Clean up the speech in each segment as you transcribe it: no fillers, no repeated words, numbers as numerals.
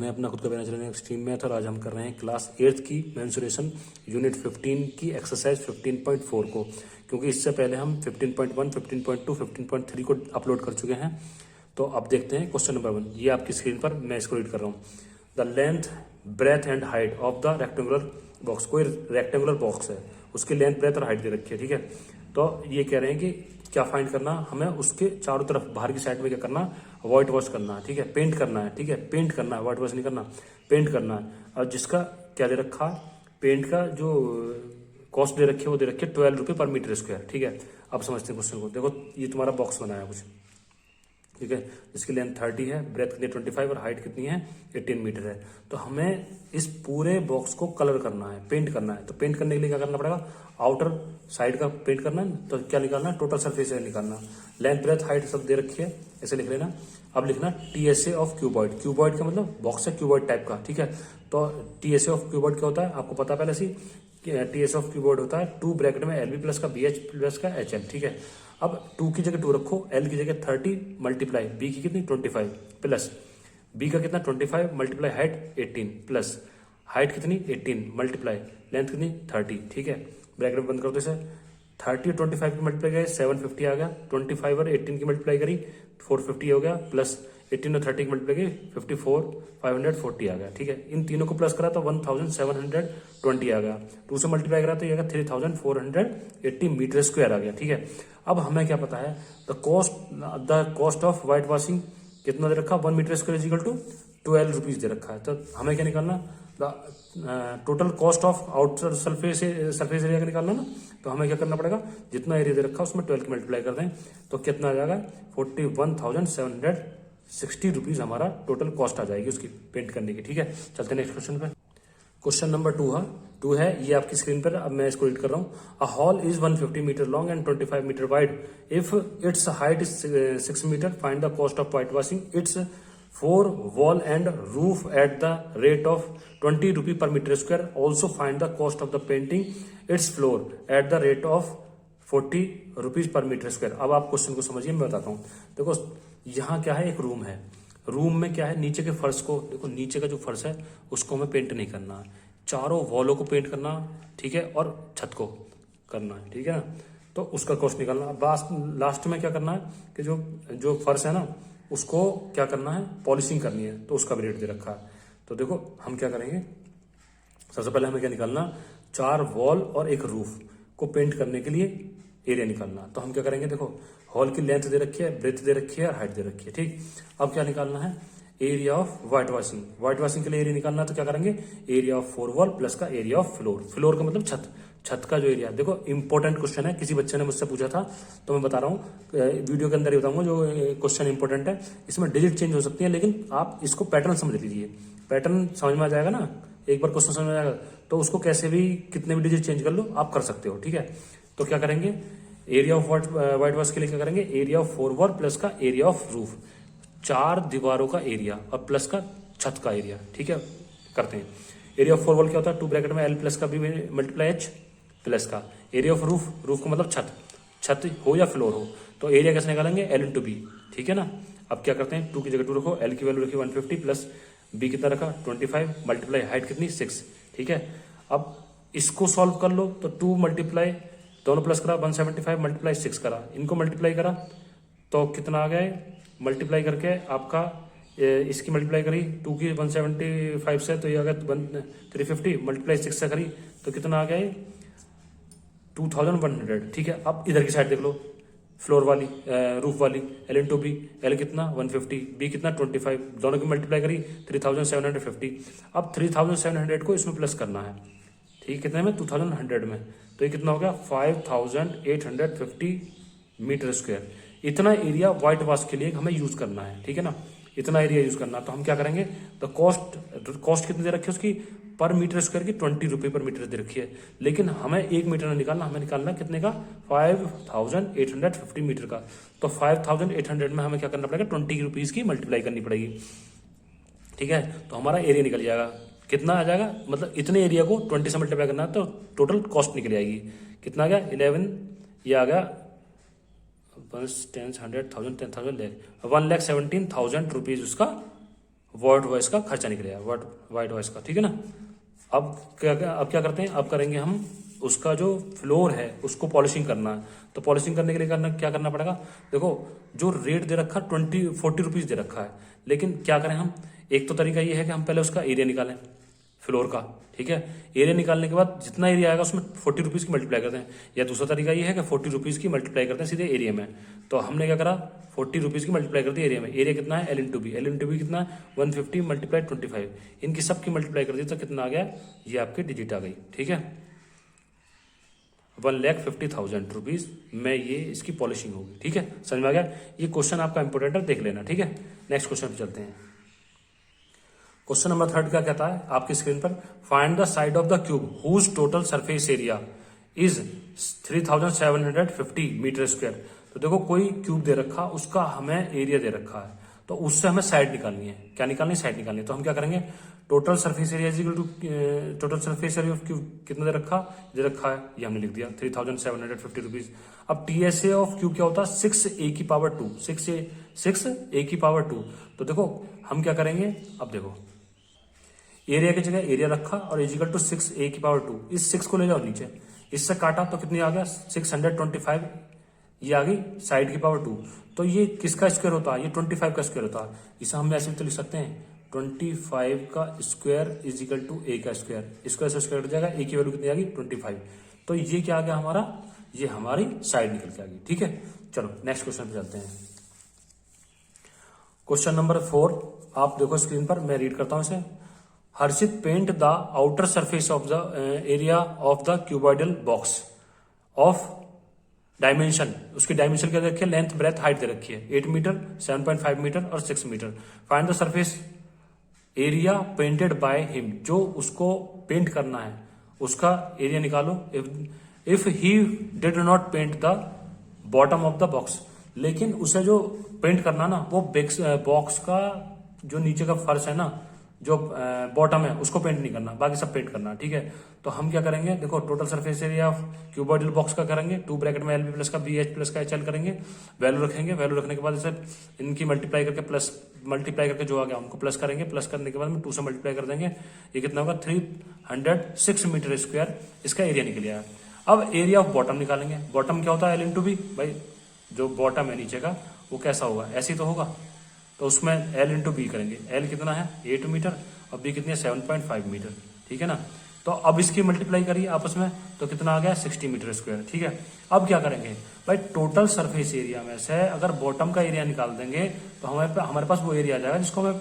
स्वागत है अपना खुद का बयान चैनल एक्सट्रीम मैथ। और आज हम कर रहे हैं क्लास 8th की मेंसुरेशन यूनिट 15 की एक्सरसाइज 15.4 को, क्योंकि इससे पहले हम 15.1, 15.2, 15.3 को अपलोड कर चुके हैं। तो अब देखते हैं क्वेश्चन नंबर 1। ये आपकी स्क्रीन पर मैं इसको रीड कर रहा हूँ। The length, breadth and height of the rectangular box. कोई रेक्टेंगुलर बॉक्स है, उसकी लेंथ, ब्रेथ और हाइट दे रखी है, ठीक है। तो ये कह रहे हैं कि क्या फाइंड करना, हमें उसके चारों तरफ बाहर की साइड में क्या करना, व्हाइट वॉश करना है, ठीक है, पेंट करना है, ठीक है, पेंट करना है, व्हाइट वॉश नहीं करना, पेंट करना है। और जिसका क्या दे रखा, पेंट का जो कॉस्ट दे रखी है वो दे रखी है 12 रुपये पर मीटर स्क्वायर, ठीक है। अब समझते हैं क्वेश्चन को। देखो ये तुम्हारा बॉक्स बनाया है कुछ, ठीक है, इसकी लेंथ 30 है, ब्रेथ कितनी 25 और हाइट कितनी है 18 मीटर है। तो हमें इस पूरे बॉक्स को कलर करना है, पेंट करना है। तो पेंट करने के लिए क्या करना पड़ेगा, आउटर साइड का पेंट करना है। तो क्या निकालना है, टोटल सरफेस एरिया निकालना। लेंथ, ब्रेथ, हाइट सब दे रखी है, ऐसे लिख लेना। अब लिखना TSA ऑफ क्यूबॉइड। क्यूबॉइड का मतलब बॉक्स है क्यूबॉइड टाइप का, ठीक है। तो TSA ऑफ क्यूबॉइड क्या होता है आपको पता पहले से। TSA ऑफ क्यूबॉइड होता है 2 ब्रैकेट में LB प्लस का BH प्लस का HL, ठीक है। अब 2 की जगह 2 रखो, L की जगह 30 मल्टीप्लाई B की कितनी 25 प्लस B का कितना 25 मल्टीप्लाई हाइट 18 प्लस हाइट कितनी 18 मल्टीप्लाई लेंथ कितनी 30, ठीक है। ब्रैकेट में बंद कर दो इसे। 30 और 25 की मल्टीप्लाई गए 750 आ गया, 25 और 18 की मल्टीप्लाई करी 450 हो गया, प्लस 18 और 30 की मल्टीप्लाई गई 54 540 आ गया, ठीक है। इन तीनों को प्लस करा तो 1720 आ गया। 2 से मल्टीप्लाई करा तो ये आ गया 3480 मीटर स्क्वायर आ गया, ठीक है। अब हमें क्या पता है, the cost of white washing कितना दे रखा, 1 metre square equal to 12 rupees दे रखा है। तो हमें क्या निकालना, the total cost of outer surface area का निकालना ना। तो हमें क्या करना पड़ेगा, जितना एरिया दे रखा है उसमें 12 की मल्टीप्लाई कर दें तो कितना आ जाएगा 41,760 रुपीज हमारा टोटल कॉस्ट आ जाएगी उसकी पेंट करने की, ठीक है। चलते हैं नेक्स्ट क्वेश्चन पे। क्वेश्चन नंबर 2 है, ये आपकी स्क्रीन पर, अब मैं इसको रीड कर रहा हूँ। A hall is 150 meter long and 25 meter wide. If its height is 6 metre, find the cost of white washing its 4 wall and roof at the rate of 20 rupee per meter square. Also find the cost of the painting its floor at the rate of 40 rupees per meter square. अब आप question को समझिए, मैं बताता हूँ। देखो यहाँ क्या है, एक रूम है। रूम में क्या है, नीचे के फर्श को देखो, नीचे का जो फर्श है उसको हमें पेंट नहीं करना है, चारों वॉलों को पेंट करना, ठीक है, और छत को करना है, ठीक है ना। तो उसका कॉस्ट निकालना। लास्ट में क्या करना है कि जो फर्श है ना उसको क्या करना है, पॉलिशिंग करनी है, तो उसका भी रेट दे रखा है। तो देखो हम क्या करेंगे, सबसे पहले हमें क्या निकालना, 4 वॉल और एक रूफ को पेंट करने के लिए एरिया निकालना। तो हम क्या करेंगे, देखो हॉल की लेंथ दे रखी है, ब्रेथ दे रखी है और हाइट दे रखी है, ठीक। अब क्या निकालना है, area of white washing. White washing के लिए एरिया निकालना है, तो क्या करेंगे, एरिया ऑफ 4 वॉल प्लस का एरिया ऑफ फ्लोर। फ्लोर का मतलब छत का जो एरिया। देखो इंपॉर्टेंट क्वेश्चन है, किसी बच्चे ने मुझसे पूछा था तो मैं बता रहा हूँ, वीडियो के अंदर ही बताऊंगा जो क्वेश्चन इंपॉर्टेंट है। इसमें डिजिट चेंज हो सकती है, लेकिन आप इसको पैटर्न समझ लीजिए। पैटर्न समझ में आ जाएगा ना, एक बार क्वेश्चन समझ में आ जाएगा तो उसको कैसे भी कितने भी डिजिट चेंज कर लो आप कर सकते हो, ठीक है। तो क्या करेंगे, एरिया ऑफ व्हाइट वॉश के लिए क्या करेंगे, एरिया ऑफ 4 वॉल प्लस का एरिया ऑफ रूफ, 4 दीवारों का एरिया और प्लस का छत का एरिया, ठीक है, करते हैं। एरिया ऑफ 4 वॉल क्या होता है, 2 ब्रैकेट में L प्लस का B मल्टीप्लाई H प्लस का एरिया ऑफ रूफ का मतलब छत हो या फ्लोर हो। तो एरिया कैसे निकालेंगे, L इंटू B, ठीक है ना। अब क्या करते हैं, 2 की जगह 2 रखो, L की वैल्यू रखी 150 प्लस B कितना रखा 25 मल्टीप्लाई हाइट कितनी 6, ठीक है। अब इसको सॉल्व कर लो तो 2 मल्टीप्लाई दोनों प्लस करा 175 मल्टीप्लाई 6 करा, इनको मल्टीप्लाई करा तो कितना आ गया, मल्टीप्लाई करके आपका इसकी मल्टीप्लाई करी 2 की 175 से तो ये आ गया 350 मल्टीप्लाई 6 से करी तो कितना आ गया 2100, ठीक है। अब इधर की साइड देख लो, फ्लोर वाली रूफ वाली, L इंटू बी, L कितना 150, B कितना 25, दोनों की मल्टीप्लाई करी 3750। अब 3700 को इसमें प्लस करना है, ठीक, कितने में 2100 में, तो ये कितना हो गया 5850 मीटर स्क्वायर। इतना एरिया व्हाइट वॉश के लिए हमें यूज करना है, ठीक है ना, इतना एरिया यूज करना। तो हम क्या करेंगे, तो कॉस्ट कितनी दे रखी है उसकी, पर मीटर स्क्वायर की 20 रुपये पर मीटर दे रखी है, लेकिन हमें 1 मीटर नहीं निकालना, हमें निकालना कितने का 5850 मीटर का। तो 5800 में हमें क्या करना पड़ेगा, 20 रुपीज की मल्टीप्लाई करनी पड़ेगी, ठीक है। तो हमारा एरिया निकल जाएगा, कितना आ जाएगा, मतलब इतने एरिया को 20 से मल्टीप्लाई करना है तो टोटल कॉस्ट निकल आएगी, कितना आ गया 11, ये आ गया 10, 100, 1000, 10,000 1,17,000 रुपीज उसका वाइट वॉइस का खर्चा निकलेगा, वाइट वॉइस का, ठीक है ना। अब क्या करते हैं, अब करेंगे हम उसका जो फ्लोर है उसको पॉलिशिंग करना है। तो पॉलिशिंग करने के लिए क्या करना पड़ेगा, देखो जो रेट दे रखा 40 रुपीज दे रखा है, लेकिन क्या करें हम, एक तो तरीका ये है कि हम पहले उसका एरिया निकालें फ्लोर का, ठीक है। एरिया निकालने के बाद जितना एरिया आएगा उसमें 40 रुपीज की मल्टीप्लाई करते हैं, या दूसरा तरीका ये है कि 40 रुपीज की मल्टीप्लाई करते हैं सीधे एरिया में। तो हमने क्या करा, 40 रुपीज की मल्टीप्लाई करती है एरिया में। एरिया कितना है, एल इंटू बी कितना है 150 मल्टीप्लाई 25, इनकी सबकी मल्टीप्लाई कर दी तो कितना आ गया, ये आपकी डिजिट आ गई, ठीक है। 1,50,000 रुपीज में ये इसकी पॉलिशिंग होगी, ठीक है, समझ में आ गया। ये क्वेश्चन आपका इंपोर्टेंट है, देख लेना, ठीक है। नेक्स्ट क्वेश्चन पे चलते हैं। क्वेश्चन नंबर 3 क्या कहता है आपकी स्क्रीन पर, find the side of the cube whose total surface area is 3,750 metre square. तो देखो कोई क्यूब दे रखा, उसका हमें एरिया दे रखा है, तो उससे हमें साइड निकालनी है। क्या निकालनी है, साइड निकालनी है। तो हम क्या करेंगे, total surface area is equal to total surface area of cube कितना दे रखा है, ये हमने लिख दिया 3,750 रुपीज। अब टीएसए ऑफ क्यूब क्या होता है, 6a⁻², 6a⁻²। तो देखो हम क्या करेंगे, अब देखो एरिया की जगह एरिया रखा और इजिकल टू 6a⁻², इस 6 को ले जाओ नीचे, इससे काटा तो कितनी आ गया 625, ये आ गई साइड की पावर 2। तो ये किसका स्क्वायर होता है, ये 25 का स्क्वायर होता है। इसे हम ऐसे भी तो लिख सकते हैं 25 का स्क्वायर इजिकल टू a का स्क्वायर, स्क्वायर से स्क्वायर कट जाएगा, a की वैल्यू कितनी आ गई 25। तो ये क्या आ गया हमारा, ये हमारी साइड निकल के आ गई, ठीक है। चलो नेक्स्ट क्वेश्चन पे चलते हैं। क्वेश्चन नंबर 4 आप देखो स्क्रीन पर, मैं रीड करता हूं इसे। Harshit paint the outer surface of the area of the cuboidal box of dimension, उसकी डायमेंशन क्या रखी है, लेंथ ब्रेथ हाइट दे रखी है 8 मीटर 7.5 मीटर और 6 metre. Find the surface area painted by him, जो उसको पेंट करना है उसका एरिया निकालो। If he did not paint the bottom of the box, लेकिन उसे जो पेंट करना ना वो बॉक्स का जो नीचे का फर्श है ना, जो बॉटम है उसको पेंट नहीं करना, बाकी सब पेंट करना, ठीक है। तो हम क्या करेंगे, देखो total surface area of cuboidal box का करेंगे 2 ब्रैकेट में एल बी प्लस का बी एच प्लस का एच एल करेंगे, वैल्यू रखेंगे, वैल्यू रखने के बाद इसे इनकी मल्टीप्लाई करके जो आ गया उनको प्लस करेंगे, प्लस करने के बाद में 2 से मल्टीप्लाई कर देंगे, ये कितना होगा 306 मीटर स्क्वायर इसका एरिया निकल आया। अब एरिया ऑफ बॉटम निकालेंगे, बॉटम क्या होता है एल इंटू बी, भाई जो बॉटम है नीचे का वो कैसा होगा, ऐसे ही तो होगा, तो उसमें एल इंटू बी करेंगे। एल कितना है 8 मीटर और बी कितनी है 7.5 मीटर, ठीक है ना। तो अब इसकी मल्टीप्लाई करिए आपस में तो कितना आ गया 60 मीटर स्क्वायर, ठीक है। अब क्या करेंगे भाई, टोटल सरफेस एरिया में से अगर बॉटम का एरिया निकाल देंगे तो हमारे पास वो एरिया आ जाएगा जिसको हमें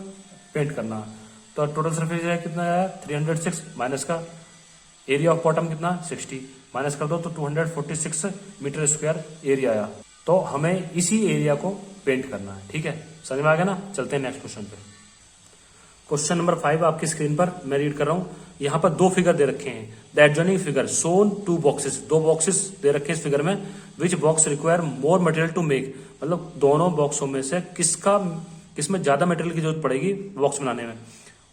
पेंट करना है। तो टोटल सरफेस एरिया कितना आया 306 माइनस का एरिया ऑफ बॉटम कितना 60, माइनस कर दो तो 246 मीटर स्क्वायर एरिया आया। तो हमें इसी एरिया को पेंट करना है, ठीक है, समझ में आ गया ना। चलते हैं नेक्स्ट क्वेश्चन पे। क्वेश्चन नंबर 5 आपकी स्क्रीन पर मैं रीड कर रहा हूं। यहाँ पर 2 फिगर दे रखे हैं, the adjoining figure shown 2 boxes, 2 boxes दे रखे हैं इस फिगर में। Which box require more material to make, मतलब दोनों बॉक्सों में से किसमें ज्यादा मटेरियल की जरूरत पड़ेगी बॉक्स बनाने में,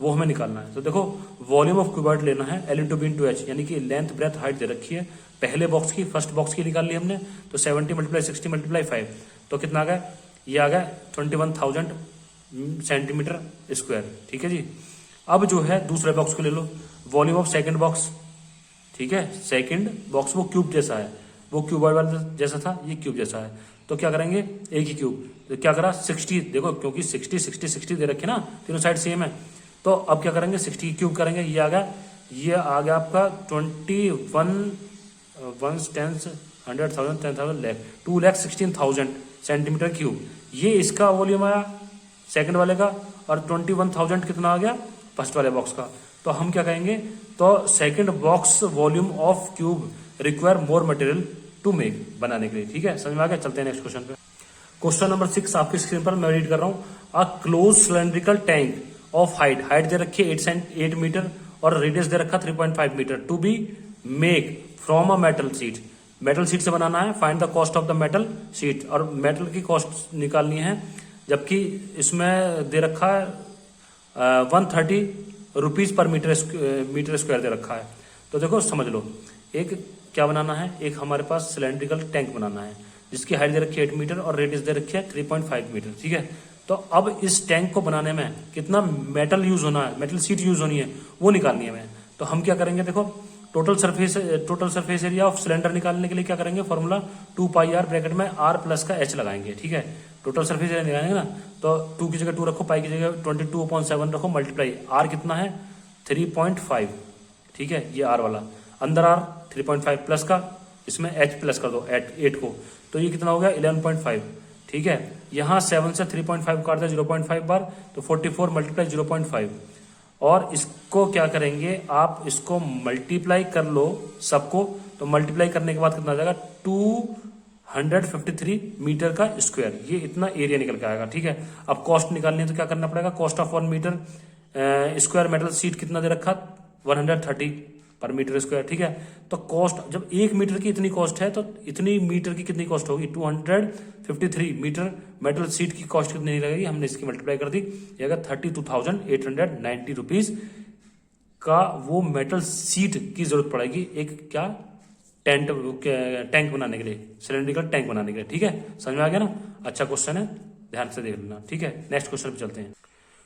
वो हमें निकालना है। तो देखो वॉल्यूम ऑफ क्यूबॉइड लेना है L into B into H, यानी कि लेंथ ब्रेथ हाइट दे रखी है। पहले बॉक्स की फर्स्ट बॉक्स की निकाल ली हमने, तो 70 मल्टीप्लाई 60 मल्टीप्लाई 5 तो कितना आ गया, ये आ गया 21,000 सेंटीमीटर स्क्वायर, ठीक है जी। अब जो है दूसरे बॉक्स को ले लो, वॉल्यूम ऑफ सेकंड बॉक्स, ठीक है, सेकंड बॉक्स वो क्यूब जैसा है, वो क्यूबॉइड वाला जैसा था, ये क्यूब जैसा है। तो क्या करेंगे एक ही क्यूब, तो क्या करा 60, देखो क्योंकि 60 60 60 दे रखे ना, तीनों साइड सेम है। तो अब क्या करेंगे 60 क्यूब करेंगे, ये आ गया आपका 21 1 10 100,000 10,000 लाख 2,16,000 सेंटीमीटर क्यूब, ये इसका वॉल्यूम आया सेकंड वाले का, और 21,000 कितना आ गया फर्स्ट वाले बॉक्स का। तो हम क्या कहेंगे, तो second box volume of cube require more material to make, बनाने के लिए, ठीक है, समझ में आ गया। चलते हैं नेक्स्ट क्वेश्चन पे। क्वेश्चन नंबर 6 आपकी स्क्रीन पर मैं रीड कर रहा हूं। A close cylindrical tank of height दे रखी है 8 मीटर और रेडियस दे रखा 3.5 meter, to be make from a metal sheet, metal sheet से बनाना है। Find the cost of the metal sheet, और मेटल की कॉस्ट निकालनी है, जबकि इसमें दे रखा है 130 रुपीज पर मीटर स्क्वायर दे रखा है। तो देखो समझ लो, एक क्या बनाना है, एक हमारे पास सिलेंड्रिकल टैंक बनाना है जिसकी हाइट दे रखी है 8 मीटर और रेडियस दे रखी है 3.5 मीटर, ठीक है। तो अब इस टैंक को बनाने में कितना मेटल यूज होना है, मेटल शीट यूज होनी है, वो निकालनी है हमें। तो हम क्या करेंगे, देखो total surface area of cylinder निकालने के लिए क्या करेंगे, फॉर्मूला 2πr ब्रैकेट में r प्लस का h लगाएंगे, ठीक है। टोटल सरफेस एरिया निकालेंगे ना, तो 2 की जगह 2 रखो, पाई की जगह 22/7 रखो, मल्टीप्लाई r कितना है 3.5, ठीक है, ये r वाला, अंदर r 3.5 प्लस का, इसमें h प्लस कर दो 8 को, तो ये कितना हो गया 11.5, ठीक है। यहाँ 7 से 3.5 काट दिया 0.5 बार, तो 44 मल्टीप्लाई 0.5, और इसको क्या करेंगे आप, इसको मल्टीप्लाई कर लो सबको, तो मल्टीप्लाई करने के बाद कितना आ जाएगा 253 मीटर का स्क्वायर, ये इतना एरिया निकल के आएगा, ठीक है। अब कॉस्ट निकालनी है तो क्या करना पड़ेगा, cost of 1 metre square metal sheet कितना दे रखा 130 पर मीटर स्क्वायर, ठीक है। तो कॉस्ट, जब 1 मीटर की इतनी कॉस्ट है तो इतनी मीटर की कितनी कॉस्ट होगी, 253 मीटर मेटल शीट की कॉस्ट कितनी लगेगी, हमने इसकी मल्टीप्लाई कर दी, ये अगर 32,890 रुपीज का वो मेटल शीट की जरूरत पड़ेगी एक क्या टैंक बनाने के लिए, सिलेंड्रिकल टैंक बनाने के लिए, ठीक है। समझ में आ गया ना, अच्छा क्वेश्चन है, ध्यान से देख लेना, ठीक है। नेक्स्ट क्वेश्चन पे चलते हैं।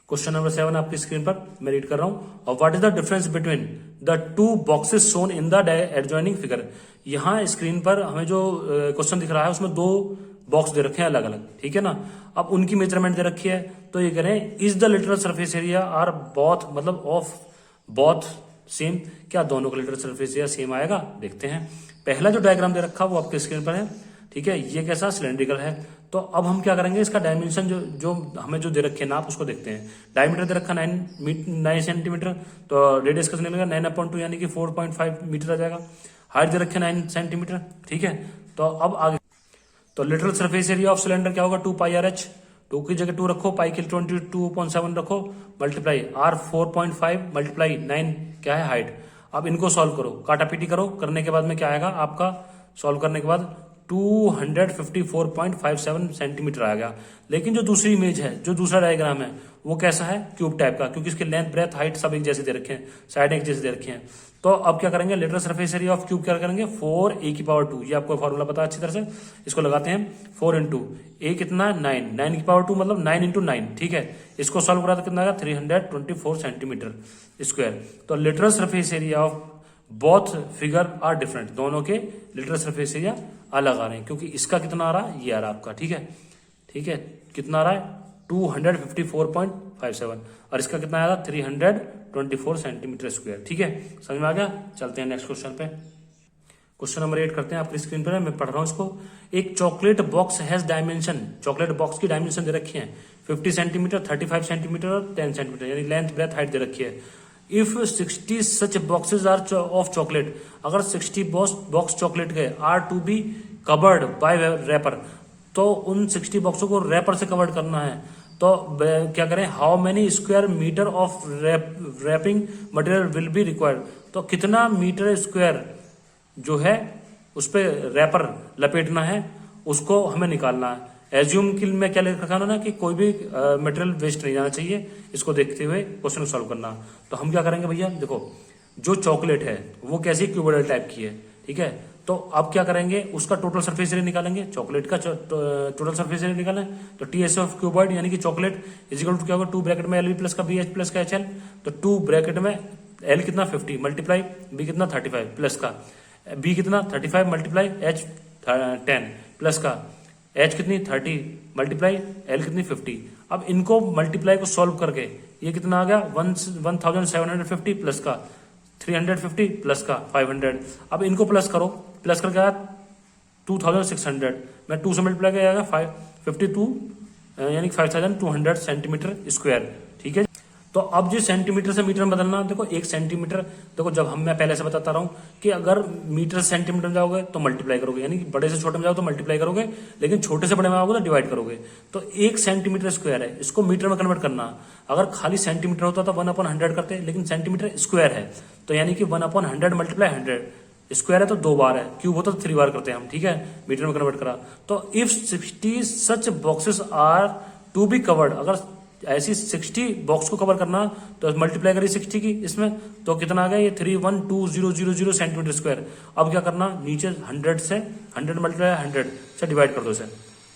क्वेश्चन नंबर 7 आपकी स्क्रीन पर मैं रीड कर रहा हूं। और what is the difference between the 2 boxes shown in the adjoining figure. यहां स्क्रीन पर हमें जो क्वेश्चन दिख रहा है उसमें 2 बॉक्स दे रखे हैं अलग अलग, ठीक है ना। अब उनकी मेजरमेंट दे रखी है, तो ये करें is the lateral surface area are both, मतलब ऑफ बोथ सेम, क्या दोनों का लिटरल सरफेस एरिया सेम आएगा, देखते हैं। पहला जो डायग्राम दे रखा है वो आपके स्क्रीन पर है, ठीक है, ये कैसा सिलेंड्रिकल है। तो अब हम क्या करेंगे, इसका डायमेंशन जो हमें जो दे रखे हैं नाप, उसको देखते हैं। डायमीटर दे रखा 9 सेंटीमीटर, तो रेडियस कितना निकलेगा 9/2 यानी कि 4.5 मीटर आ जाएगा। हाइट दे रखे 9 सेंटीमीटर, ठीक है। तो अब आगे, तो lateral surface area of cylinder क्या होगा 2πrh, 2 की जगह 2 रखो, पाई के 22.7 रखो, मल्टीप्लाई r 4.5 मल्टीप्लाई 9 क्या है हाइट। अब इनको सॉल्व करो, काटा पीटी करो, करने के बाद में क्या आएगा आपका, सॉल्व करने के बाद 254.57 सेंटीमीटर आ गया। लेकिन जो दूसरी इमेज है, जो दूसरा डायग्राम है, वो कैसा है, क्यूब टाइप का, क्योंकि इसके लेंथ ब्रेथ हाइट सब एक जैसे दे रखे हैं, साइड एक जैसे दे रखे हैं। तो अब क्या करेंगे, literal surface area of cube क्या करेंगे 4a⁻², ये आपको फॉर्मूला पता है अच्छी तरह से, इसको लगाते हैं 4 इंटू a कितना 9 मतलब 9 इंटू 9, ठीक है। इसको सॉल्व करा तो कितना आएगा 324 सेंटीमीटर स्क्वायर। तो lateral surface area of both figure are different, दोनों के लिटरल सरफेस एरिया अलग आ रहे हैं, क्योंकि इसका कितना आ रहा है, ये आ रहा है आपका, ठीक है, ठीक है, कितना आ रहा है 254.57, और इसका कितना आया था 324 सेंटीमीटर स्क्वायर, ठीक है। समझ में आ गया, चलते हैं नेक्स्ट क्वेश्चन पे। क्वेश्चन नंबर 8 करते हैं, आपकी स्क्रीन पर है, मैं पढ़ रहा हूं इसको। एक chocolate box has dimension, chocolate box की डायमेंशन दे रखी है 50 सेंटीमीटर, 35 सेंटीमीटर और 10 सेंटीमीटर, यानी लेंथ ब्रेथ हाइट दे रखी है। If 60 such boxes are of chocolate, अगर 60 बॉक्स चॉकलेट के are to be covered by wrapper, तो उन 60 बॉक्सों को रैपर से कवर्ड करना है, तो क्या करें, how many square metre of wrapping material will be required, तो कितना मीटर स्क्वायर जो है उस पर रैपर लपेटना है, उसको हमें निकालना है। एज्यूम कि मैं क्या लिख रखा ना कि कोई भी मटेरियल वेस्ट नहीं जाना चाहिए, इसको देखते हुए क्वेश्चन को सॉल्व करना। तो हम क्या करेंगे भैया, देखो जो चॉकलेट है वो कैसी क्यूबॉइडल टाइप की है, ठीक है। तो अब क्या करेंगे, उसका टोटल सरफेस एरिया निकालेंगे, चॉकलेट का टोटल सरफेस एरिया निकालें, तो टीएस ऑफ क्यूबॉइड यानी कि चॉकलेट इजिकल टू क्या होगा 2 ब्रैकेट में LB प्लस का BH प्लस का HL, तो 2 ब्रैकेट में L कितना 50 मल्टीप्लाई B कितना 35 प्लस का B कितना 35 मल्टीप्लाई H 10 प्लस का H कितनी 30 मल्टीप्लाई L कितनी 50। अब इनको मल्टीप्लाई को सॉल्व करके ये कितना आ गया 1750 प्लस का 350 प्लस का 500। अब इनको प्लस करो, प्लस करके आया 2600 में 2 से मल्टीप्लाई किया जाएगा 52 यानी 5200 सेंटीमीटर स्क्वायर, ठीक है। तो अब जो सेंटीमीटर से मीटर में बदलना, देखो 1 सेंटीमीटर, देखो जब मैं पहले से बताता रहा हूं कि अगर मीटर से सेंटीमीटर में जाओगे तो मल्टीप्लाई करोगे, यानी कि बड़े से छोटे में जाओ तो मल्टीप्लाई करोगे, लेकिन छोटे से बड़े में आओगे तो डिवाइड करोगे। तो 1 सेंटीमीटर स्क्वायर है, इसको मीटर में कन्वर्ट करना। अगर खाली सेंटीमीटर होता तो 1/100 करते, लेकिन सेंटीमीटर स्क्वायर है तो यानी कि 1/100 मल्टीप्लाई 100, स्क्वायर है तो 2 बार है, क्यूब होता तो 3 बार करते हैं हम, ठीक है, मीटर में कन्वर्ट करा। तो if 60 such boxes are to be covered, अगर ऐसी 60 बॉक्स को कवर करना तो मल्टीप्लाई करिए 60 की इसमें, तो कितना आ गया ये 312000 सेंटीमीटर स्क्वायर। अब क्या करना, नीचे 100 से 100 मल्टीप्लाई 100 से डिवाइड कर दो इसे,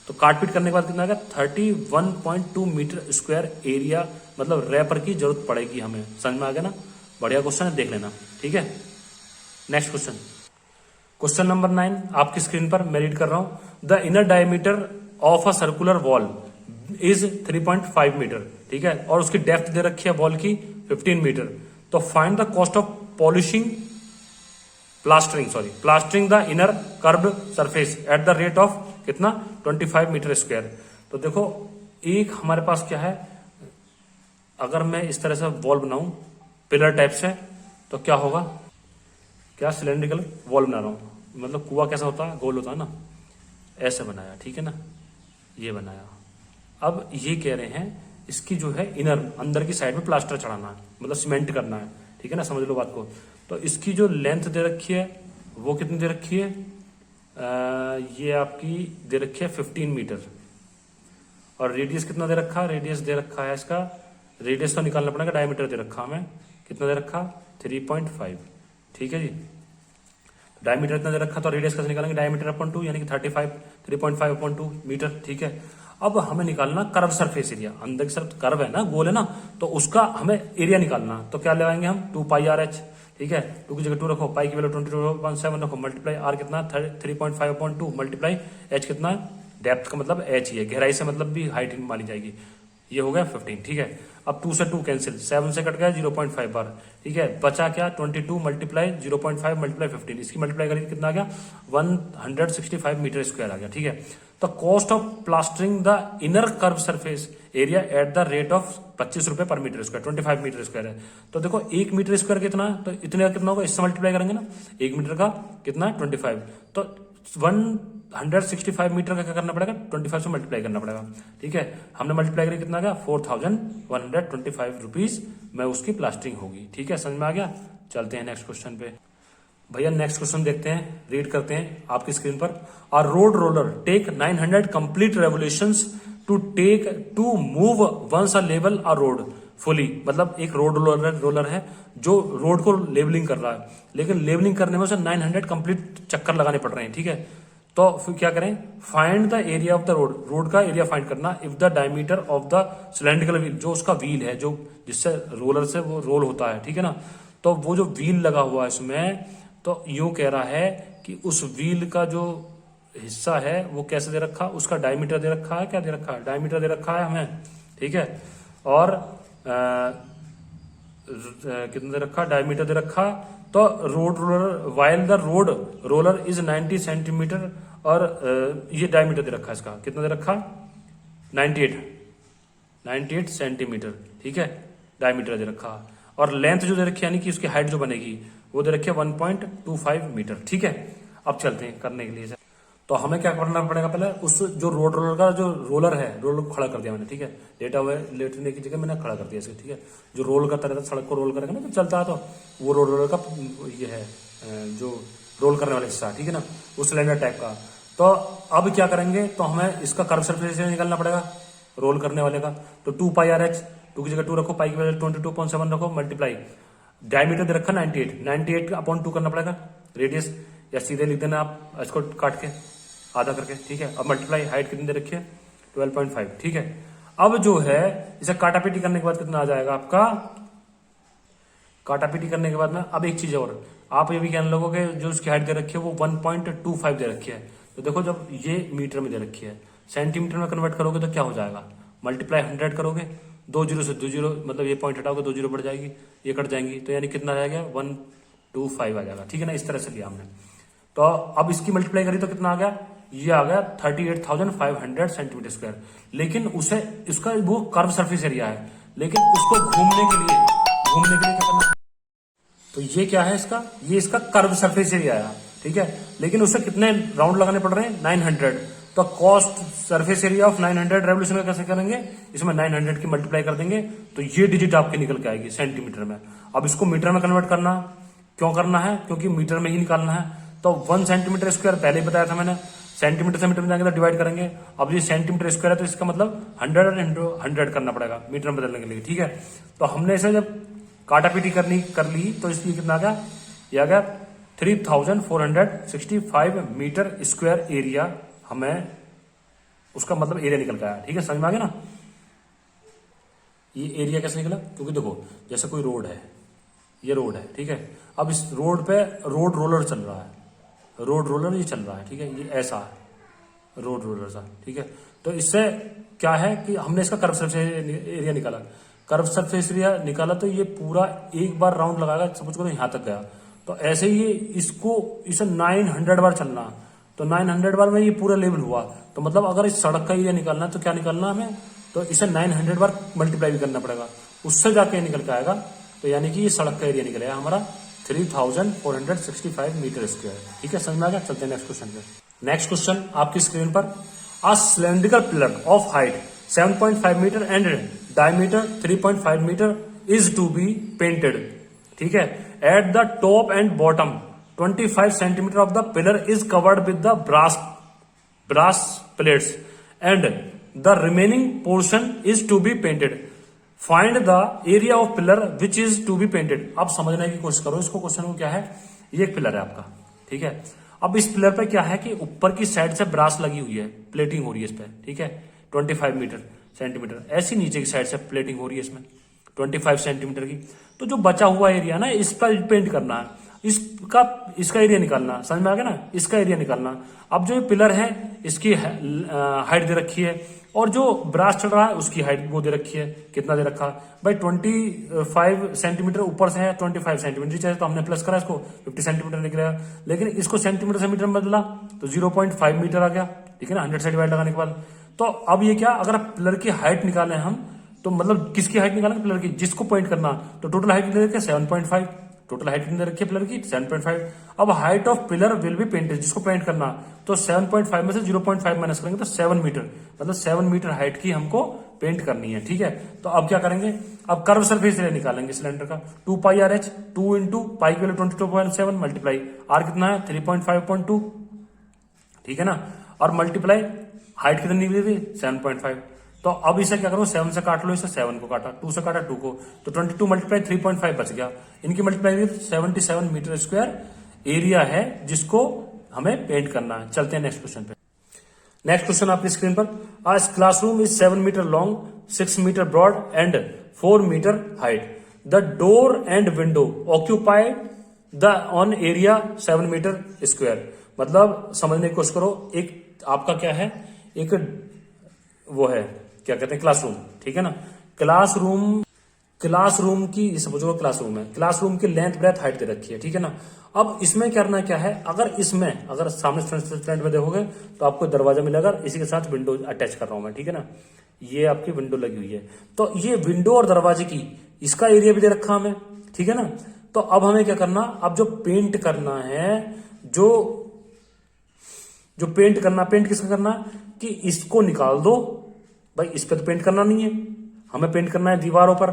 तो काट पीट करने के बाद कितना आ गया 31.2 मीटर स्क्वायर एरिया, मतलब रैपर की जरूरत पड़ेगी हमें। समझ में आ गया ना? बढ़िया क्वेश्चन है, देख लेना। ठीक है, नेक्स्ट क्वेश्चन, क्वेश्चन नंबर 9 आपकी स्क्रीन पर मैं रीड कर रहा हूं। The inner diameter of a circular wall is 3.5 metre. ठीक है, और उसकी डेप्थ दे रखी है वॉल की 15 मीटर। तो find the cost of plastering the inner curved surface at the rate of कितना 25 मीटर स्क्वायर। तो देखो एक हमारे पास क्या है, अगर मैं इस तरह से वॉल बनाऊं पिलर टाइप से, तो क्या होगा, क्या सिलेंड्रिकल वॉल बना रहा हूं, मतलब कुआं कैसा होता है, गोल होता है ना, ऐसे बनाया। ठीक है ना, ये बनाया। अब ये कह रहे हैं इसकी जो है इनर अंदर की साइड में प्लास्टर चढ़ाना है, मतलब सीमेंट करना है। ठीक है ना, समझ लो बात को। तो इसकी जो लेंथ दे रखी है वो कितनी दे रखी है, ये आपकी दे रखी है 15 मीटर। और रेडियस कितना दे रखा है, रेडियस दे रखा है इसका, रेडियस तो निकालना पड़ेगा, डायमीटर दे रखा हमें, कितना दे रखा 3.5। ठीक है जी, डायमीटर इतना दे रखा, तो रेडियस कैसे निकालेंगे, डायमीटर अपॉन 2 यानी कि 3.5 अपॉन 2 मीटर। ठीक है, अब हमें निकालना कर्व सरफेस एरिया, अंदर की तरफ कर्व है ना, गोल है ना, तो उसका हमें एरिया निकालना। तो क्या लगाएंगे हम 2 पाई आर एच। ठीक है, 2 की जगह 2 रखो, पाई की वैल्यू 22.7 रखो, मल्टीप्लाई आर कितना 3.5 अपॉन 2 मल्टीप्लाई एच कितना है, डेप्थ का मतलब एच ही है, गहराई से मतलब भी हाइट मानी जाएगी। ये हो गया 15। ठीक है, अब 2 से 2 कैंसिल, 7 से कट गया 0.5 बार। ठीक है, बचा क्या 22 मल्टीप्लाई 0.5 मल्टीप्लाई 15, इसकी मल्टीप्लाई करेंगे कितना आ गया 165 मीटर स्क्वायर आ गया। ठीक है, तो cost of plastering the inner curve surface area at the rate of 25 रुपए पर मीटर स्क्वायर, 25 मीटर स्क्वायर है। तो देखो 1 मीटर स्क्वायर कितना है, तो इतने कितना होगा, इससे मल्टीप्लाई करेंगे ना, 1 मीटर का कितना 25, तो 165 मीटर का क्या करना पड़ेगा, 25 से मल्टीप्लाई करना पड़ेगा। ठीक है, हमने मल्टीप्लाई करी कितना गया 4125 रुपीज में उसकी प्लास्टरिंग होगी। ठीक है, समझ में आ गया। चलते हैं नेक्स्ट क्वेश्चन पे। भैया नेक्स्ट क्वेश्चन देखते हैं, रीड करते हैं आपकी स्क्रीन पर। A road roller take 900 complete revolutions to move once a level a road fully, मतलब एक रोड रोलर है जो रोड को लेवलिंग कर रहा है, लेकिन लेवलिंग करने में उसे 900 कंप्लीट चक्कर लगाने पड़ रहे हैं। ठीक है, तो फिर क्या करें, find the area of the road, road का एरिया फाइंड करना, if the diameter of the cylindrical wheel, जो उसका व्हील है, जो जिससे रोलर से वो रोल होता है। ठीक है ना, तो वो जो व्हील लगा हुआ है इसमें, तो यूं कह रहा है कि उस व्हील का जो हिस्सा है वो कैसे दे रखा, उसका डायमीटर दे रखा है, क्या दे रखा है, डायमीटर दे रखा है हमें। ठीक है, और कितना दे रखा, डायमीटर दे रखा। तो road roller while the road roller is 90 centimetre, और ये डायमीटर दे रखा है इसका, कितना दे रखा 98 सेंटीमीटर। ठीक है, डायमीटर दे रखा, और लेंथ जो दे रखी है यानी कि उसकी हाइट जो बनेगी वो दे रखी है 1.25 मीटर। ठीक है, अब चलते हैं करने के लिए। तो हमें क्या करना पड़ेगा, पहले उस जो रोड रोलर का जो रोलर है, रोलर को खड़ा कर दिया मैंने। ठीक है, लेटने की जगह मैंने खड़ा कर दिया इसे। ठीक है, जो रोल करता रहता, सड़क को रोल करेगा ना, तो चलता है, तो वो रोड रोलर का ये है जो रोल करने वाला हिस्सा। ठीक है ना, उस सिलेंडर टाइप का। तो अब क्या करेंगे, तो हमें इसका कर्व सरफेस निकालना पड़ेगा रोल करने वाले का। तो 2 पाई आर एच, 2 की जगह 2 रखो, पाई की वजह 22.7 रखो, मल्टीप्लाई डायमीटर दे रखा 98 अपॉन 2 करना पड़ेगा रेडियस, या सीधे लिख देना आप इसको काट के आधा करके। ठीक है, अब मल्टीप्लाई हाइट कितनी दे रखी है 12.5। ठीक है, अब जो है इसे काटापीटी करने के बाद कितना आ जाएगा आपका, काटापीटी करने के बाद में अब एक चीज और आप ये भी कहने लगोगे जो उसकी हाइट दे रखी है वो 1.25 दे रखी है। तो देखो जब ये मीटर में दे रखी है, सेंटीमीटर में कन्वर्ट करोगे तो क्या हो जाएगा, मल्टीप्लाई 100 करोगे, 2 जीरो से 2 जीरो, मतलब ये पॉइंट हटाओगे 2 जीरो बढ़ जाएगी, ये कट जाएंगी, तो यानी कितना आ जाएगा 125 आ जाएगा। ठीक है ना, इस तरह से लिया हमने। तो अब इसकी मल्टीप्लाई करी तो कितना आ गया, ये आ गया 38,500 सेंटीमीटर स्क्वायर। लेकिन उसे इसका वो कर्व सरफेस एरिया है, लेकिन उसको घूमने के लिए क्या करना, तो ये क्या है इसका, ये इसका कर्व सरफेस एरिया है। ठीक है, लेकिन उसे कितने राउंड लगाने पड़ रहे हैं 900। तो cost surface area of 900 revolution का कैसे करेंगे, इसमें 900 की मल्टीप्लाई कर देंगे तो ये डिजिट आपके निकल के आएगी सेंटीमीटर में। अब इसको मीटर में कन्वर्ट करना, क्यों करना है, क्योंकि मीटर में ही निकालना है। तो 1 सेंटीमीटर स्क्वायर पहले ही बताया था मैंने, सेंटीमीटर से मीटर में जाएंगे तो डिवाइड करेंगे। अब ये सेंटीमीटर स्क्वायर है तो इसका मतलब 100 करना पड़ेगा मीटर में बदलने के लिए। ठीक है, तो हमने इसे जब काटापीटी कर ली तो इसलिए कितना आ गया, ये आ गया 3465 मीटर स्क्वायर एरिया हमें उसका मतलब एरिया निकल के आया। ठीक है, समझ में आ गया ना। ये एरिया कैसे निकला, क्योंकि देखो जैसे कोई रोड है, ये रोड है, ठीक है, अब इस रोड पे रोड रोलर चल रहा है, रोड रोलर ये चल रहा है, ठीक है, ये ऐसा है रोड रोलर सा, ठीक है। तो इससे क्या है कि हमने इसका कर्व सरफेस एरिया निकाला, कर्व सरफेस एरिया निकाला तो ये पूरा एक बार राउंड लगाएगा, सपोज करो यहां तक गया, तो ऐसे ही इसे 900 बार चलना, तो 900 बार में ये पूरा लेवल हुआ, तो मतलब अगर इस सड़क का एरिया निकालना है तो क्या निकालना हमें, तो इसे 900 बार मल्टीप्लाई भी करना पड़ेगा, उससे जाके निकल के आएगा। तो यानी कि ये सड़क का एरिया निकलेगा हमारा 3465 मीटर स्क्वायर। ठीक है, समझ में आ गया। चलते हैं नेक्स्ट क्वेश्चन पे। नेक्स्ट क्वेश्चन आपकी स्क्रीन पर, a cylindrical pillar of height 7.5 metre and diameter 3.5 metre is to be painted. ठीक है, at the top and bottom 25 centimetre of the pillar is covered with the brass plates and the remaining portion is to be painted. Find the area of pillar which is to be painted. अब समझने की कोशिश करो इसको, question को क्या है, ये एक पिलर है आपका, ठीक है। अब इस पिलर पे क्या है कि ऊपर की साइड से ब्रास लगी हुई है, प्लेटिंग हो रही है इस पे, ठीक है, 25 सेंटीमीटर, ऐसी नीचे की साइड से प्लेटिंग हो रही है इसमें 25 सेंटीमीटर की। तो जो बचा हुआ एरिया ना, इस पर पेंट करना है, इसका एरिया निकालना, समझ में आ गया ना, इसका एरिया निकालना। अब जो ये पिलर है इसकी हाइट दे रखी है, और जो ब्रास चल रहा है उसकी हाइट वो दे रखी है, कितना दे रखा भाई 25 सेंटीमीटर ऊपर से है, 25 सेंटीमीटर नीचे है, तो हमने प्लस करा इसको 50 सेंटीमीटर निकलेगा, लेकिन इसको सेंटीमीटर से मीटर में बदला तो 0.5 मीटर आ गया, ठीक है ना, 100 से डिवाइड लगाने के बाद। तो अब ये क्या, अगर पिलर की हाइट निकालें हम, तो मतलब किसकी हाइट निकालेंगे, पिलर की, जिसको पॉइंट करना, तो टोटल हाइट कितनी रखी है 7.5, टोटल हाइट कितनी रखी है पिलर की 7.5। अब height of pillar will be painted, जिसको पेंट करना, तो 7.5 में से 0.5 माइनस करेंगे तो 7 मीटर, मतलब 7 मीटर हाइट की हमको पेंट करनी है। ठीक है, तो अब क्या करेंगे, अब कर्व सरफेस एरिया निकालेंगे सिलेंडर का, 2 पाई आर एच, 2 इंटू पाई की वैल्यू 22.7 मल्टीप्लाई आर कितना है 3.5.2, ठीक है ना, और मल्टीप्लाई हाइट कितनी निकली थी 7.5। तो अब इसे क्या करो, 7 से काट लो, इसे 7 को काटा, 2 से काटा 2 को, तो 22 मल्टीप्लाई 3.5 बच गया, इनकी मल्टीप्लाई 77 मीटर स्क्वायर एरिया है जिसको हमें पेंट करना है। चलते हैं नेक्स्ट क्वेश्चन पे। नेक्स्ट क्वेश्चन आपकी स्क्रीन पर, आज classroom is 7 metre long, 6 metre broad and 4 metre height. The door and window occupied the on area 7 metre square. मतलब समझने की कोशिश करो, एक आपका क्या है, एक वो है क्या कहते हैं क्लासरूम, ठीक है ना, क्लासरूम की समझो क्लासरूम है, क्लासरूम की लेंथ ब्रेथ हाइट दे रखी है, ठीक है ना। अब इसमें करना क्या है, अगर सामने फ्रंट में देखोगे तो आपको दरवाजा मिलेगा, इसी के साथ विंडो अटैच कर रहा हूं मैं, ठीक है ना, ये आपकी विंडो लगी हुई है, तो ये विंडो और दरवाजे की इसका एरिया भी दे रखा हमें, ठीक है ना। तो अब हमें क्या करना, अब जो पेंट करना है, जो पेंट किसका करना कि इसको निकाल दो भाई, इस पे तो पेंट करना नहीं है, हमें पेंट करना है दीवारों पर,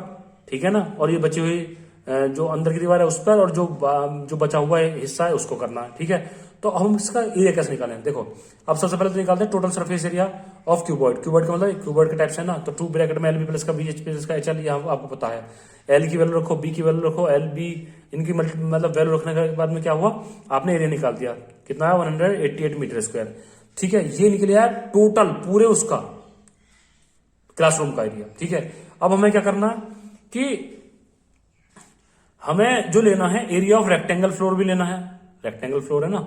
ठीक है ना, और ये बची हुई जो अंदर की दीवार है उस पर, और जो बचा हुआ है हिस्सा है उसको करना है, ठीक है। तो हम इसका एरिया कैसे निकालें, देखो अब सबसे पहले तो निकालते हैं total surface area of cuboid. Cuboid का मतलब क्यूबॉइड के टाइप से है ना, तो 2 ब्रैकेट में LB प्लस का BH प्लस का HL, ये आपको पता है, L की वैल्यू रखो, B की वैल्यू रखो, LB इनकी मतलब वैल्यू रखने के बाद में क्या हुआ, आपने एरिया निकाल दिया, कितना है 188 मीटर स्क्वायर, ठीक है। ये निकल आया टोटल पूरे उसका क्लासरूम का एरिया, ठीक है। अब हमें क्या करना है कि हमें जो लेना है एरिया ऑफ रेक्टेंगल फ्लोर भी लेना है, रेक्टेंगल फ्लोर है ना,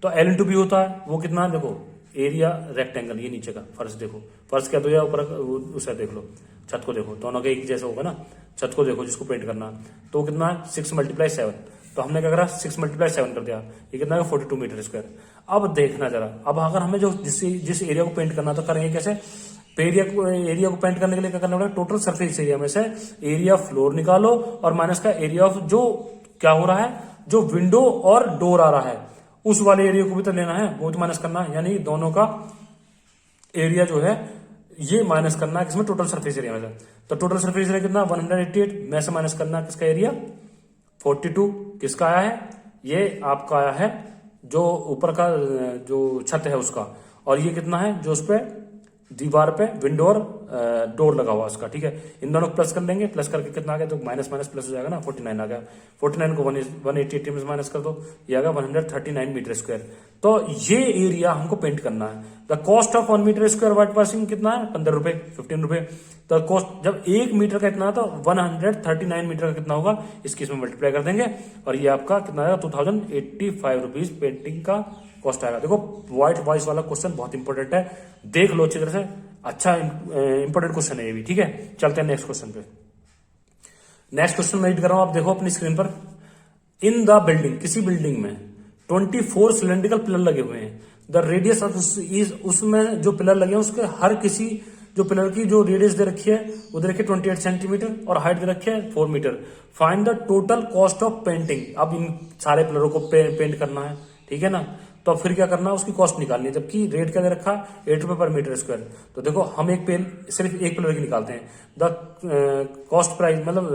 तो L इंटू बी होता है, वो कितना है देखो, एरिया रेक्टेंगल, ये नीचे का फर्श देखो, फर्श क्या दो या ऊपर उसे देख लो, छत को देखो, दोनों का एक जैसा होगा ना, छत को देखो जिसको पेंट करना, तो कितना है 6 × 7, तो हमने क्या करा 6 × 7 कर दिया, ये कितना है 42 मीटर स्क्वायर। अब देखना जरा, अब अगर हमें जो जिस एरिया को पेंट करना तो करेंगे कैसे, एरिया को पेंट करने के लिए क्या करना पड़ेगा, टोटल सरफेस एरिया में से एरिया फ्लोर निकालो और माइनस का एरिया ऑफ जो क्या हो रहा है, जो विंडो और डोर आ रहा है उस वाले एरिया को भी तो लेना है, वो तो माइनस करना है, यानी दोनों का एरिया जो है ये माइनस करना है किसमें, टोटल सरफेस एरिया में से। तो टोटल सरफेस एरिया कितना 188 में से माइनस करना है किसका एरिया 42, किसका आया है, ये आपका आया है जो ऊपर का जो छत है उसका, और ये कितना है जो उस पर दीवार पे विंडो और डोर लगा हुआ उसका, ठीक है। इन दोनों को प्लस कर लेंगे, प्लस करके कितना आ गया, तो माइनस माइनस प्लस हो जाएगा ना, 49 आ गया। 49 को 180 में माइनस कर दो, ये आ गया 139 मीटर स्क्वायर। तो ये एरिया हमको पेंट करना है। The cost of 1 metre square white passing कितना है, 15 रुपए, 15 रुपए। तो कॉस्ट जब 1 मीटर का इतना, तो 139 मीटर का कितना होगा, इसकी इसमें मल्टीप्लाई कर देंगे, और ये आपका कितना आएगा, 2085 रुपीज पेंटिंग का कॉस्ट आएगा। देखो व्हाइट वॉइस वाला क्वेश्चन बहुत इंपॉर्टेंट है, देख लो अच्छी तरह से, अच्छा इंपॉर्टेंट क्वेश्चन है ये भी, ठीक है। चलते हैं नेक्स्ट क्वेश्चन पे। नेक्स्ट क्वेश्चन मैं रीड कर रहा हूं, आप देखो अपनी स्क्रीन पर। इन द बिल्डिंग, किसी बिल्डिंग में 24 सिलेंड्रिकल पिलर लगे हुए हैं। द रेडियस ऑफ इज, उसमें जो पिलर लगे हैं उसके हर किसी जो पिलर की जो रेडियस दे रखी है वो दे रखी है 28 सेंटीमीटर और हाइट दे रखी है 4 metre. Find the total cost of painting. अब इन सारे पिलरों को पेंट करना है, ठीक है ना। तो फिर क्या करना है, उसकी कॉस्ट निकालनी है, जबकि रेट क्या दे रखा है, 8 रुपए पर मीटर स्क्वायर। तो देखो हम सिर्फ एक पिलर की निकालते हैं। द कॉस्ट प्राइस मतलब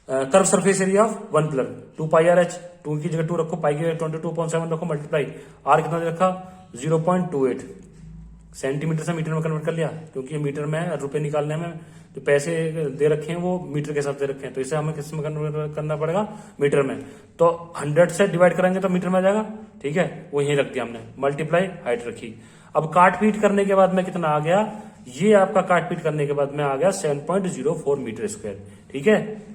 curve surface area of 1 pillar 2 pi R H, 2 की जगह 2 रखो, पाई की जगह 22.7 रखो, मल्टीप्लाई आर कितना दे रखा 0.28 सेंटीमीटर से मीटर में कन्वर्ट कर लिया, क्योंकि ये मीटर में रुपए निकालने में जो पैसे दे रखे हैं वो मीटर के हिसाब से रखे हैं, तो इसे हमें किस में कन्वर्ट करना पड़ेगा, मीटर में। तो 100 से डिवाइड करेंगे तो मीटर में आ जाएगा, ठीक है, वो यही रख दिया हमने, मल्टीप्लाई हाइट रखी। अब काट पीट करने के बाद में कितना आ गया, ये आपका काट पीट करने के बाद में आ गया 7.04 मीटर स्क्वायर, ठीक है।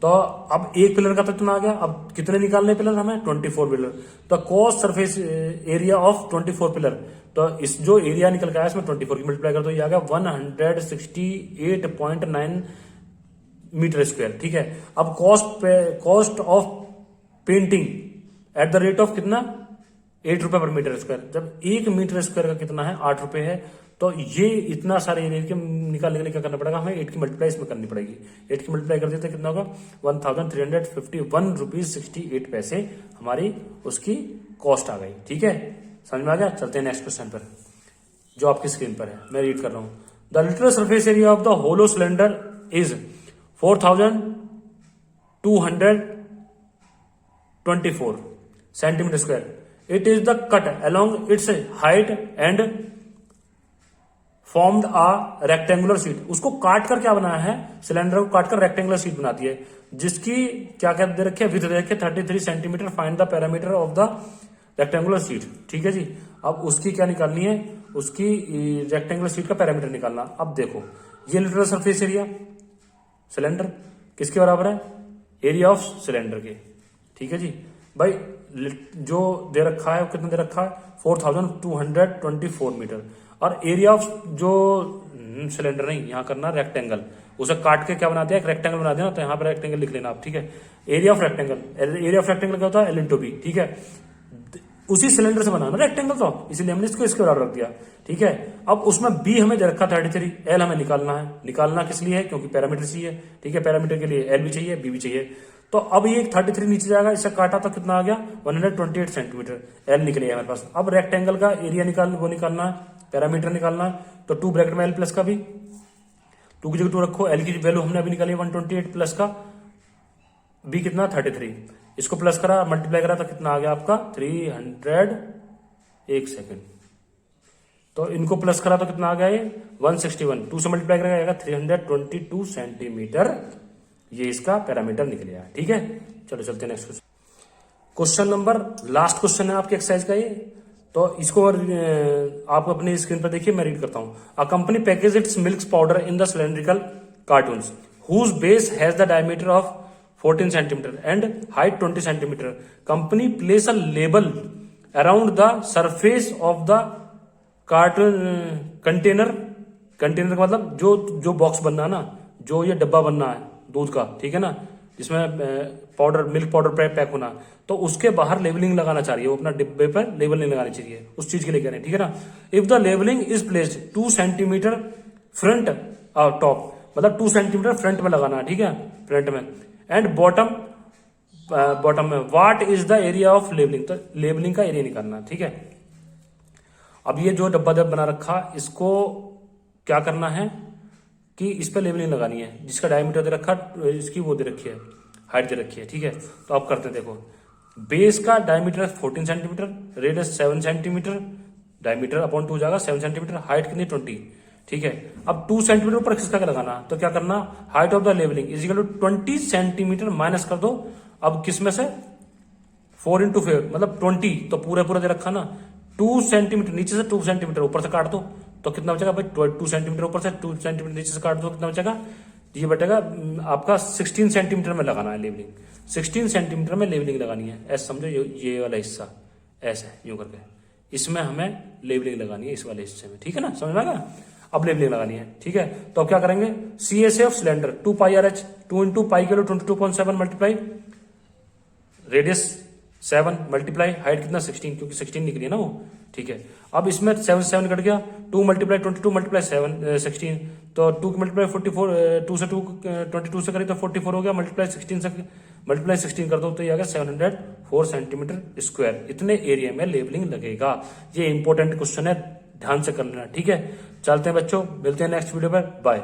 तो अब एक पिलर का तो कितना आ गया, अब कितने निकालने पिलर हमें, 24 पिलर। तो cost surface area of 24 pillar, तो इस जो एरिया निकल के आया इसमें 24 की मल्टीप्लाई कर दो, ये आ गया 168.9 मीटर स्क्वायर, ठीक है। अब cost of painting eight the rate of कितना, 8 रुपए पर मीटर स्क्वायर। जब 1 मीटर स्क्वायर का कितना है, 8 रुपए है, तो ये इतना सारे एरिया के निकालने के लिए क्या करना पड़ेगा, हमें 8 की मल्टीप्लाई इसमें करनी पड़ेगी। 8 की मल्टीप्लाई कर देते कितना होगा, 1351 रुपीज 68 पैसे हमारी उसकी कॉस्ट आ गई, ठीक है। समझ में आ गया। चलते हैं नेक्स्ट क्वेश्चन पर, जो आपकी स्क्रीन पर है, मैं रीड कर रहा हूं। The lateral surface area of the hollow cylinder is 4224 centimetre square. It is the cut along its height and formed a rectangular sheet. उसको काट कर क्या बनाया है, सिलेंडर को काट कर रेक्टेंगुलर शीट बनाती है, जिसकी क्या क्या दे रखे, विथ दे रखे 33 centimetre. Find the parameter of the rectangular sheet, ठीक है जी। अब उसकी क्या निकालनी है, उसकी रेक्टेंगुलर शीट का पैरामीटर निकालना। अब देखो ये लिटरल सरफेस एरिया सिलेंडर किसके बराबर है, एरिया ऑफ सिलेंडर के, ठीक है जी। भाई जो दे रखा है वो कितना दे रखा है, 4224 मीटर। और एरिया ऑफ जो सिलेंडर नहीं, यहां करना रेक्टेंगल, उसे काट के क्या बना दिया, एक रेक्टेंगल बना दिया, तो यहां पर रेक्टेंगल लिख लेना आप, ठीक है। Area of rectangle, area of rectangle क्या होता है, L/B, ठीक है। उसी सिलेंडर से बनाना रेक्टेंगल, तो इसलिए हमने इसको इसके बराबर रख दिया, ठीक है। अब उसमें बी हमें दे रखा 33, एल हमें निकालना है। निकालना किस लिए है, क्योंकि पैरामीटर चाहिए, ठीक है। पैरामीटर के लिए एल भी चाहिए, बी भी चाहिए। तो अब ये 33 नीचे जाएगा, इससे काटा तो कितना आ गया, 128 सेंटीमीटर, एल निकलेगा हमारे पास। अब रेक्टेंगल का एरिया निकालना है, पैरामीटर निकालना है, तो 2 ब्रैकेट में एल प्लस का भी, 2 की जगह 2 रखो, एल की वैल्यू हमने अभी निकाली 128 प्लस का बी कितना 33, इसको प्लस करा मल्टीप्लाई करा तो कितना आ गया आपका 300, एक सेकेंड, तो इनको प्लस करा तो कितना आ गया ये 161, 2 से मल्टीप्लाई करेगा 322 सेंटीमीटर, ये इसका पैरामीटर निकलेगा, ठीक है। चलो चलते हैं next question number, last question है आपकी एक्सरसाइज का ये, तो इसको आप अपनी स्क्रीन पर देखिए, मैं रीड करता हूं। A company package its milk powder in the cylindrical cartons whose base has the diameter of 14 centimeter and height 20 centimeter. Company place a label around the surface of the container. Container का मतलब जो box बनना है ना, जो ये डब्बा बनना है दूध का, ठीक है ना, जिसमें पाउडर मिल्क पाउडर पैक होना, तो उसके बाहर लेबलिंग लगाना चाहिए, वो अपना डिब्बे पर लेबल नहीं लगानी चाहिए, उस चीज के लिए कह रहे हैं, ठीक है ना। If the labelling is placed 2 centimetre front top, मतलब 2 सेंटीमीटर फ्रंट में लगाना है, ठीक है, फ्रंट में, एंड बॉटम में what is the area of labelling, तो लेबलिंग का एरिया निकालना, ठीक है। अब ये जो डब्बा बना रखा, इसको क्या करना है कि इस पर लेबलिंग लगानी है, जिसका डायमीटर दे रखा, इसकी वो दे रखी है, हाइट दे रखी है, ठीक है। तो आप करते हैं, देखो बेस का diameter 14 centimetre, radius 7 centimetre, diameter upon 2 हो जाएगा 7 सेंटीमीटर, हाइट कितनी 20, ठीक है। अब 2 सेंटीमीटर ऊपर खिसका के लगाना, तो क्या करना, height of the levelling is equal to 20 centimetre minus कर दो, अब किसमें से 4 इंटू 4 मतलब 20, तो पूरे पूरे दे रखा ना, 2 सेंटीमीटर नीचे से 2 सेंटीमीटर ऊपर से काट दो, तो कितना बचेगा भाई 2 सेंटीमीटर ऊपर से 2 सेंटीमीटर नीचे से काट दो, कितना बचेगा, ये बटेगा आपका 16 सेंटीमीटर में लगाना है लेवलिंग, 16 सेंटीमीटर में लेवलिंग लगानी है। ऐसा समझो, ये वाला हिस्सा ऐसे यूं करके, इसमें हमें लेवलिंग लगानी है इस वाले हिस्से में, ठीक है ना, समझ में आ गया। अब लेवलिंग लगानी है, ठीक है। तो अब क्या करेंगे, C S of cylinder 2 pi R H, 2 into pi के लो 22.7 मल्टीप्लाई रेडियस 7 मल्टीप्लाई हाइट कितना 16, क्योंकि 16 निकली है ना वो, ठीक है। अब इसमें 7 कट गया, 2 मल्टीप्लाई 22 मल्टीप्लाई 16, तो 2 मल्टीप्लाई 44, 2 से 2 22 से करें तो 44 हो गया, मल्टीप्लाई 16 कर दो तो ये आ गया 704 सेंटीमीटर स्क्वायर, इतने एरिया में लेवलिंग लगेगा। ये इंपॉर्टेंट क्वेश्चन है, ध्यान से कर लेना, ठीक है। चलते हैं बच्चों, मिलते हैं नेक्स्ट वीडियो पर, बाय।